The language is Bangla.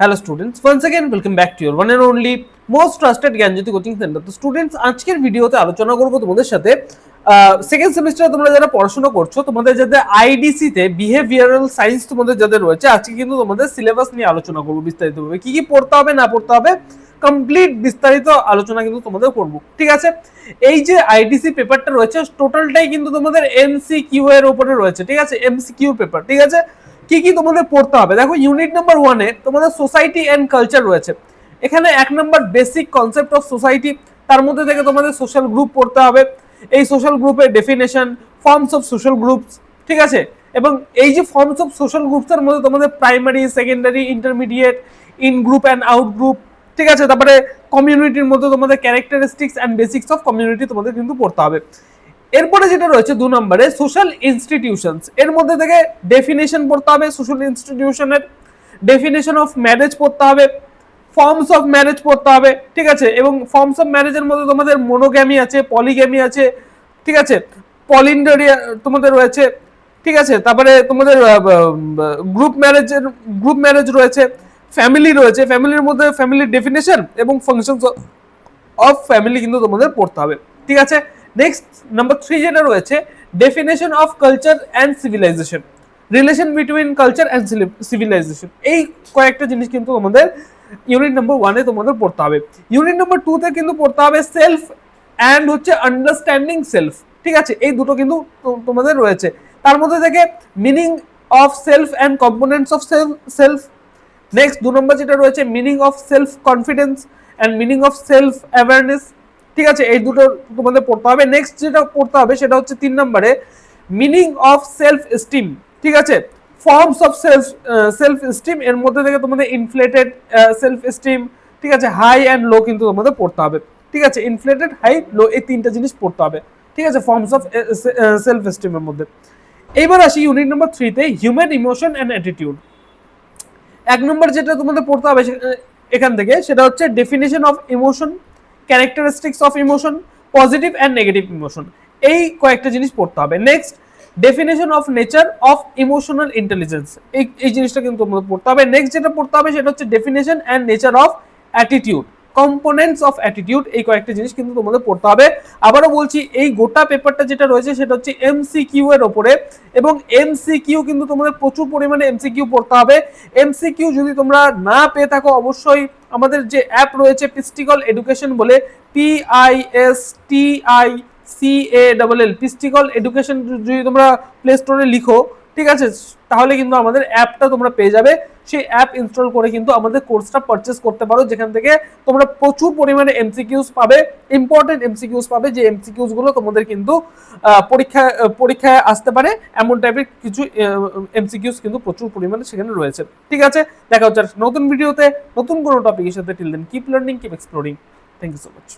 Hello students, once again welcome back to your one and only most trusted Gyanjyoti coaching centre. তো স্টুডেন্টস, আজকের ভিডিওতে আলোচনা করব তোমাদের সাথে সেকেন্ড সেমিস্টারে তোমরা যারা পড়াশোনা করছো, তোমাদের যাদের আইডিসি তে বিহেভিয়ারাল সায়েন্স তোমাদের যাদের রয়েছে, আজকে কিন্তু তোমাদের সিলেবাস নিয়ে আলোচনা করব বিস্তারিতভাবে। কি কি পড়তে হবে না পড়তে হবে কমপ্লিট বিস্তারিত আলোচনা কিন্তু তোমাদের করব, ঠিক আছে। এই যে আইডিসি পেপারটা রয়েছে টোটালটাই কিন্তু তোমাদের এমসিকিউ এর উপরে রয়েছে, ঠিক আছে, এমসিকিউ পেপার, ঠিক আছে। কি কি তোমাদের পড়তে হবে দেখো, ইউনিট নাম্বার 1 এ তোমাদের সোসাইটি এন্ড কালচার রয়েছে। এখানে 1 number basic concept of society, তার মধ্যে থেকে তোমাদের সোশ্যাল গ্রুপ পড়তে হবে, এই সোশ্যাল গ্রুপের definition, forms of social groups, ঠিক আছে। এবং এই যে ফর্মস অফ সোশ্যাল গ্রুপসের মধ্যে তোমাদের primary, secondary, intermediate, in group and out group, ঠিক আছে। তারপরে কমিউনিটির মধ্যে তোমাদের characteristics and basics of community তোমাদের কিন্তু পড়তে হবে। এরপরে যেটা রয়েছে 2 নম্বরে সোশ্যাল ইনস্টিটিউশনস, এর মধ্যে থেকে ডেফিনেশন পড়তে হবে, সোশ্যাল ইনস্টিটিউশনের ডেফিনেশন অফ ম্যারেজ পড়তে হবে, ফর্মস অফ ম্যারেজ পড়তে হবে, ঠিক আছে। এবং ফর্মস অফ ম্যারেজের মধ্যে তোমাদের মোনোগ্যামি আছে, পলিগ্যামি আছে, ঠিক আছে, পলিন্ডারি তোমাদের রয়েছে, ঠিক আছে। তারপরে তোমাদের গ্রুপ ম্যারেজ রয়েছে, ফ্যামিলি রয়েছে, ফ্যামিলির মধ্যে ফ্যামিলির ডেফিনেশন এবং ফাংশনস অফ ফ্যামিলি কিন্তু তোমাদের পড়তে হবে, ঠিক আছে। নেক্সট নাম্বার 3 যেটা রয়েছে definition of culture and civilisation, relation between culture and civilisation, এই কয়েকটা জিনিস কিন্তু তোমাদের ইউনিট নাম্বার 1 এ তোমাদের পড়তে হবে। ইউনিট নাম্বার 2 তে কিন্তু পড়তে হবে সেলফ অ্যান্ড হচ্ছে আন্ডারস্ট্যান্ডিং সেলফ, ঠিক আছে। এই দুটো কিন্তু তোমাদের রয়েছে। তার মধ্যে থেকে meaning of self and components of self. Next 2 নম্বর যেটা রয়েছে meaning of self confidence and meaning of self awareness, ঠিক আছে। এই দুটো তোমাদের পড়তে হবে। নেক্সট যেটা পড়তে হবে সেটা হচ্ছে 3 নম্বরে মিনিং অফ সেলফ এস্টিম, ঠিক আছে, ফর্মস অফ সেলফ এস্টিম, এর মধ্যে থেকে তোমাদের ইনফ্লেটেড সেলফ এস্টিম, ঠিক আছে, হাই অ্যান্ড লো কিন্তু তোমাদের পড়তে হবে, ঠিক আছে। ইনফ্লেটেড, হাই, লো, এই তিনটা জিনিস পড়তে হবে, ঠিক আছে, ফর্মস অফ সেলফ এস্টিমের মধ্যে। এইবার আসি ইউনিট নাম্বার 3 তে হিউম্যান ইমোশন অ্যান্ড অ্যাটিটিউড। 1 নম্বর যেটা তোমাদের পড়তে হবে এখান থেকে সেটা হচ্ছে definition of emotion, characteristics of emotion, positive and negative emotion, এই কয়েকটা জিনিস পড়তে হবে। Next definition of nature of emotional intelligence, এই জিনিসটা কিন্তু তোমাদের পড়তে হবে। নেক্সট যেটা পড়তে হবে সেটা হচ্ছে definition and nature of attitude, components of attitude, এই কয়েকটা জিনিস কিন্তু তোমাদের পড়তে হবে। আবারও বলছি, এই গোটা পেপারটা যেটা রয়েছে সেটা হচ্ছে এমসিকিউ এর উপরে, এবং এমসিকিউ কিন্তু তোমাদের প্রচুর পরিমাণে এমসিকিউ পড়তে হবে। এমসিকিউ যদি তোমরা না পেয়ে থাকো, অবশ্যই আমাদের যে অ্যাপ রয়েছে পিস্টিকল এডুকেশন বলে, PISTICALL, পিস্টিকল এডুকেশন, যদি তোমরা প্লে স্টোরে লিখো, ঠিক আছে, তাহলে কিন্তু আমাদের অ্যাপটা তোমরা পেয়ে যাবে। সেই অ্যাপ ইনস্টল করে কিন্তু আমাদের কোর্সটা পারচেস করতে পারো, যেখান থেকে তোমরা প্রচুর পরিমাণে এমসিকিউস পাবে, ইম্পর্টেন্ট এমসিকিউস পাবে, যে এমসিকিউস গুলো তোমাদের কিন্তু পরীক্ষায় আসতে পারে, এমন টাইপের কিছু এমসিকিউস কিন্তু প্রচুর পরিমাণে সেখানে রয়েছে, ঠিক আছে। দেখা হচ্ছে নতুন ভিডিওতে নতুন কোনো টপিকের সাথে। Till then keep learning, keep exploring. Thank you so much.